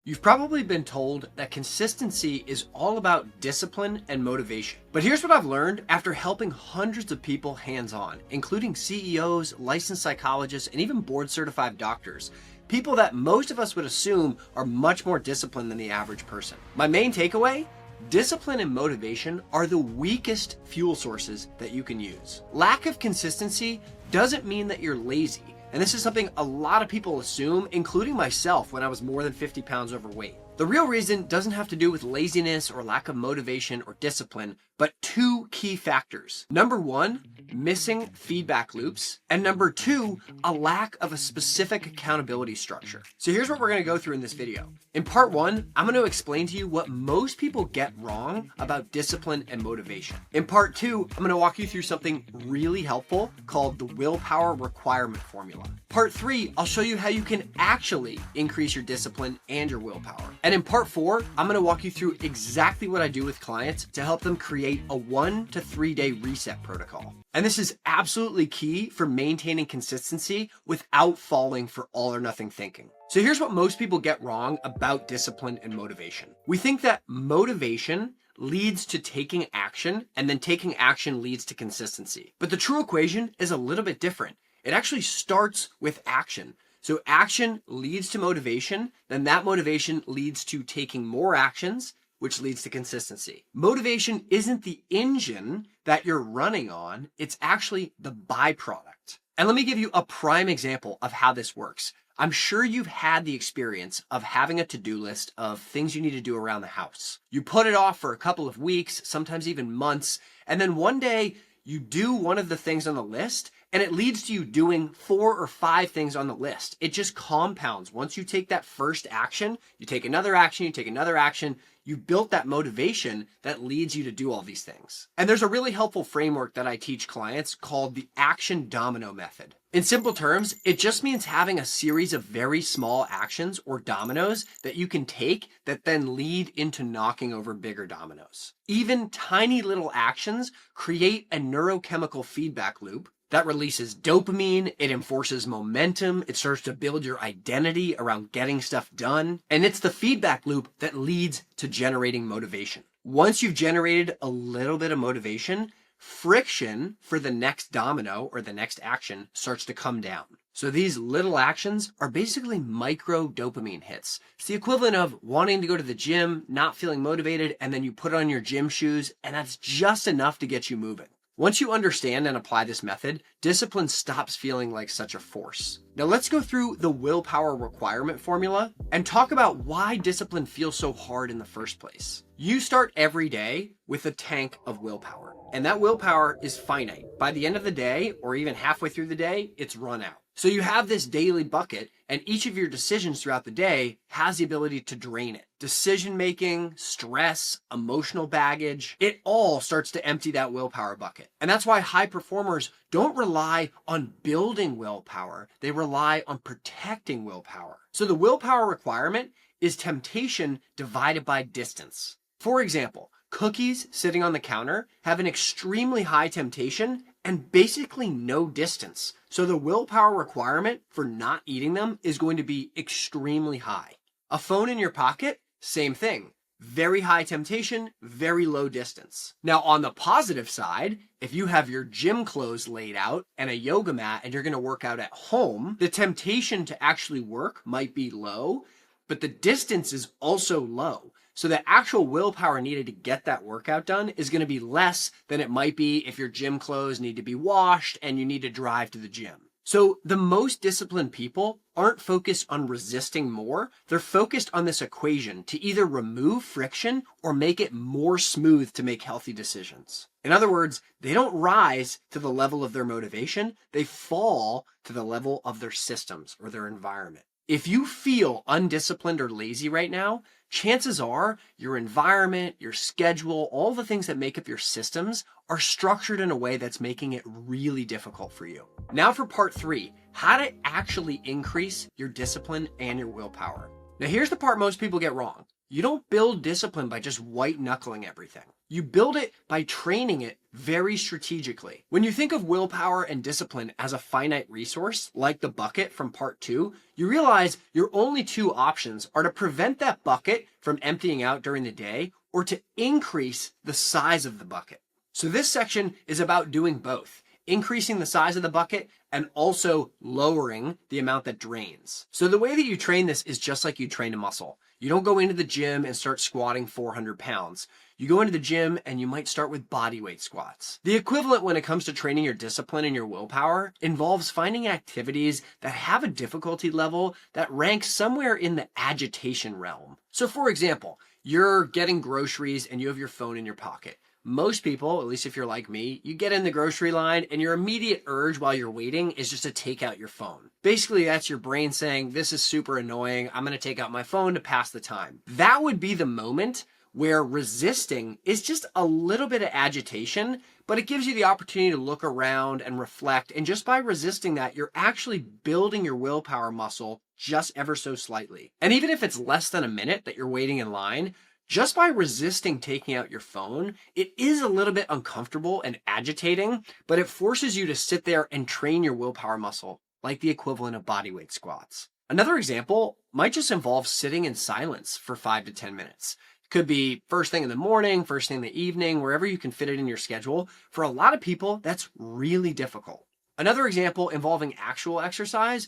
You've probably been told that consistency is all about discipline and motivation. But here's what I've learned after helping hundreds of people hands-on, including CEOs, licensed psychologists, and even board-certified doctors. People that most of us would assume are much more disciplined than the average person. My main takeaway? Discipline and motivation are the weakest fuel sources that you can use. Lack of consistency doesn't mean that you're lazy. And this is something a lot of people assume, including myself when I was more than 50 pounds overweight. The real reason doesn't have to do with laziness or lack of motivation or discipline, but two key factors. Number one, missing feedback loops. And number two, a lack of a specific accountability structure. So here's what we're gonna go through in this video. In part one, I'm gonna explain to you what most people get wrong about discipline and motivation. In part two, I'm gonna walk you through something really helpful called the willpower requirement formula. Part three, I'll show you how you can actually increase your discipline and your willpower. And in part four, I'm gonna walk you through exactly what I do with clients to help them create a 1 to 3 day reset protocol. And this is absolutely key for maintaining consistency without falling for all or nothing thinking. So here's what most people get wrong about discipline and motivation. We think that motivation leads to taking action, and then taking action leads to consistency. But the true equation is a little bit different. It actually starts with action. So action leads to motivation, then that motivation leads to taking more actions, which leads to consistency. Motivation isn't the engine that you're running on, it's actually the byproduct. And let me give you a prime example of how this works. I'm sure you've had the experience of having a to-do list of things you need to do around the house. You put it off for a couple of weeks, sometimes even months, and then one day you do one of the things on the list and it leads to you doing 4 or 5 things on the list. It just compounds. Once you take that first action, you take another action, you take another action, you built that motivation that leads you to do all these things. And there's a really helpful framework that I teach clients called the Action Domino Method. In simple terms, it just means having a series of very small actions or dominoes that you can take that then lead into knocking over bigger dominoes. Even tiny little actions create a neurochemical feedback loop that releases dopamine, it enforces momentum, it starts to build your identity around getting stuff done, and it's the feedback loop that leads to generating motivation. Once you've generated a little bit of motivation, friction for the next domino or the next action starts to come down. So these little actions are basically micro dopamine hits. It's the equivalent of wanting to go to the gym, not feeling motivated, and then you put on your gym shoes, and that's just enough to get you moving. Once you understand and apply this method, discipline stops feeling like such a force. Now let's go through the willpower requirement formula and talk about why discipline feels so hard in the first place. You start every day with a tank of willpower, and that willpower is finite. By the end of the day, or even halfway through the day, it's run out. So you have this daily bucket, and each of your decisions throughout the day has the ability to drain it. Decision making, stress, emotional baggage, it all starts to empty that willpower bucket. And that's why high performers don't rely on building willpower, they rely on protecting willpower. So the willpower requirement is temptation divided by distance. For example, cookies sitting on the counter have an extremely high temptation and basically no distance. So the willpower requirement for not eating them is going to be extremely high. A phone in your pocket, same thing. Very high temptation, very low distance. Now on the positive side, if you have your gym clothes laid out and a yoga mat and you're gonna work out at home, the temptation to actually work might be low, but the distance is also low. So the actual willpower needed to get that workout done is going to be less than it might be if your gym clothes need to be washed and you need to drive to the gym. So the most disciplined people aren't focused on resisting more. They're focused on this equation to either remove friction or make it more smooth to make healthy decisions. In other words, they don't rise to the level of their motivation. They fall to the level of their systems or their environment. If you feel undisciplined or lazy right now, chances are your environment, your schedule, all the things that make up your systems are structured in a way that's making it really difficult for you. Now for part 3, how to actually increase your discipline and your willpower. Now here's the part most people get wrong. You don't build discipline by just white knuckling everything. You build it by training it very strategically. When you think of willpower and discipline as a finite resource, like the bucket from part 2, you realize your only two options are to prevent that bucket from emptying out during the day or to increase the size of the bucket. So this section is about doing both, increasing the size of the bucket and also lowering the amount that drains. So the way that you train this is just like you train a muscle. You don't go into the gym and start squatting 400 pounds. You go into the gym and you might start with body weight squats. The equivalent when it comes to training your discipline and your willpower involves finding activities that have a difficulty level that ranks somewhere in the agitation realm. So for example, you're getting groceries and you have your phone in your pocket. Most people, at least if you're like me, you get in the grocery line and your immediate urge while you're waiting is just to take out your phone. Basically, that's your brain saying, this is super annoying. I'm going to take out my phone to pass the time. That would be the moment where resisting is just a little bit of agitation, but it gives you the opportunity to look around and reflect. And just by resisting that, you're actually building your willpower muscle just ever so slightly. And even if it's less than a minute that you're waiting in line, just by resisting taking out your phone, it is a little bit uncomfortable and agitating, but it forces you to sit there and train your willpower muscle, like the equivalent of bodyweight squats. Another example might just involve sitting in silence for 5 to 10 minutes. It could be first thing in the morning, first thing in the evening, wherever you can fit it in your schedule. For a lot of people, that's really difficult. Another example involving actual exercise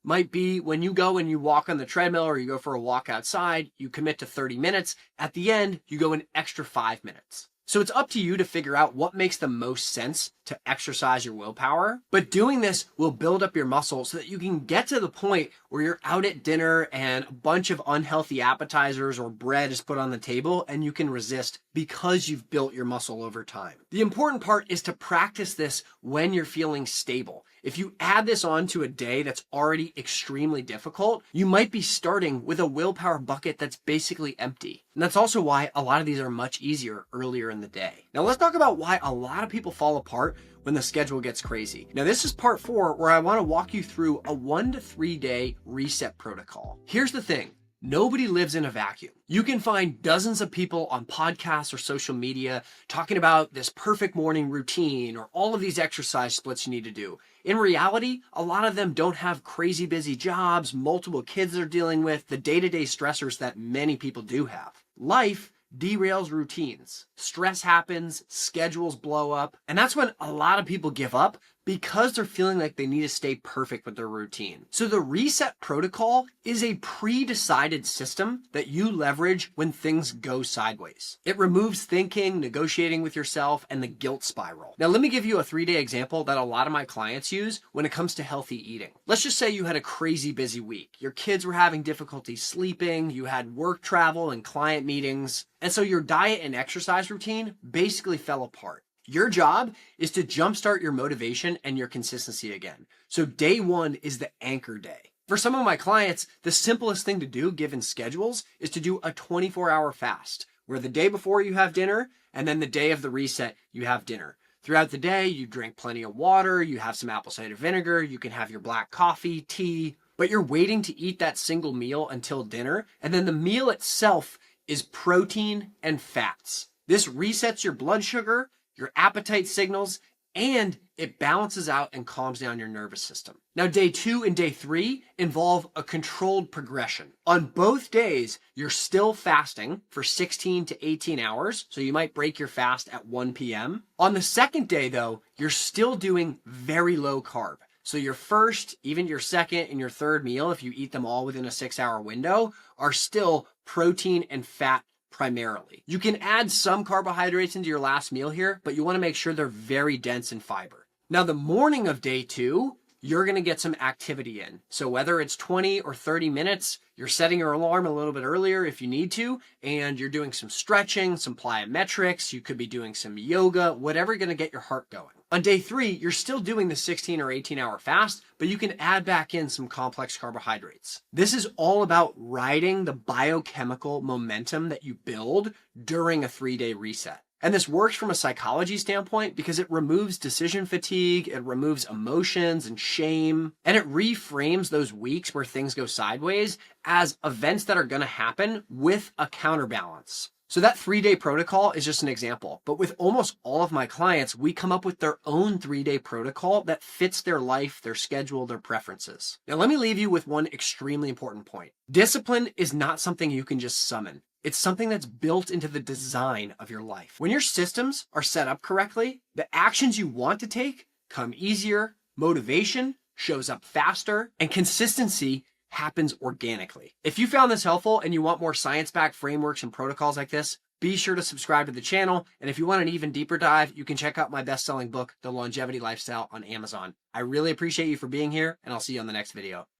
might be when you go and you walk on the treadmill or you go for a walk outside, you commit to 30 minutes. At the end, you go an extra 5 minutes. So it's up to you to figure out what makes the most sense to exercise your willpower. But doing this will build up your muscle so that you can get to the point where you're out at dinner and a bunch of unhealthy appetizers or bread is put on the table and you can resist because you've built your muscle over time. The important part is to practice this when you're feeling stable. If you add this on to a day that's already extremely difficult, you might be starting with a willpower bucket that's basically empty. And that's also why a lot of these are much easier earlier in the day. Now let's talk about why a lot of people fall apart when the schedule gets crazy. Now this is part 4 where I want to walk you through a 1 to 3 day reset protocol. Here's the thing. Nobody lives in a vacuum. You can find dozens of people on podcasts or social media talking about this perfect morning routine or all of these exercise splits you need to do. In reality, a lot of them don't have crazy busy jobs, multiple kids they're dealing with, the day-to-day stressors that many people do have. Life derails routines. Stress happens, schedules blow up, and that's when a lot of people give up because they're feeling like they need to stay perfect with their routine. So the reset protocol is a pre-decided system that you leverage when things go sideways. It removes thinking, negotiating with yourself, and the guilt spiral. Now let me give you a 3-day example that a lot of my clients use when it comes to healthy eating. Let's just say you had a crazy busy week. Your kids were having difficulty sleeping, you had work travel and client meetings, and so your diet and exercise routine basically fell apart. Your job is to jumpstart your motivation and your consistency again. So day 1 is the anchor day. For some of my clients, the simplest thing to do given schedules is to do a 24-hour fast, where the day before you have dinner, and then the day of the reset, you have dinner. Throughout the day, you drink plenty of water, you have some apple cider vinegar, you can have your black coffee, tea, but you're waiting to eat that single meal until dinner, and then the meal itself is protein and fats. This resets your blood sugar, your appetite signals, and it balances out and calms down your nervous system. Now, day 2 and day 3 involve a controlled progression. On both days, you're still fasting for 16 to 18 hours, so you might break your fast at 1 p.m. On the second day, though, you're still doing very low carb. So your first, even your second, and your third meal, if you eat them all within a 6-hour window, are still protein and fat primarily. You can add some carbohydrates into your last meal here, but you want to make sure they're very dense in fiber. Now, the morning of day 2, you're going to get some activity in. So whether it's 20 or 30 minutes, you're setting your alarm a little bit earlier if you need to, and you're doing some stretching, some plyometrics, you could be doing some yoga, whatever going to get your heart going. On day 3, you're still doing the 16 or 18-hour fast, but you can add back in some complex carbohydrates. This is all about riding the biochemical momentum that you build during a 3-day reset. And this works from a psychology standpoint because it removes decision fatigue, it removes emotions and shame, and it reframes those weeks where things go sideways as events that are going to happen with a counterbalance. So that 3-day protocol is just an example, but with almost all of my clients, we come up with their own 3-day protocol that fits their life, their schedule, their preferences. Now, let me leave you with one extremely important point. Discipline is not something you can just summon. It's something that's built into the design of your life. When your systems are set up correctly, the actions you want to take come easier, motivation shows up faster, and consistency happens organically. If you found this helpful and you want more science-backed frameworks and protocols like this, be sure to subscribe to the channel. And if you want an even deeper dive, you can check out my best-selling book, The Longevity Lifestyle, on Amazon. I really appreciate you for being here, and I'll see you on the next video.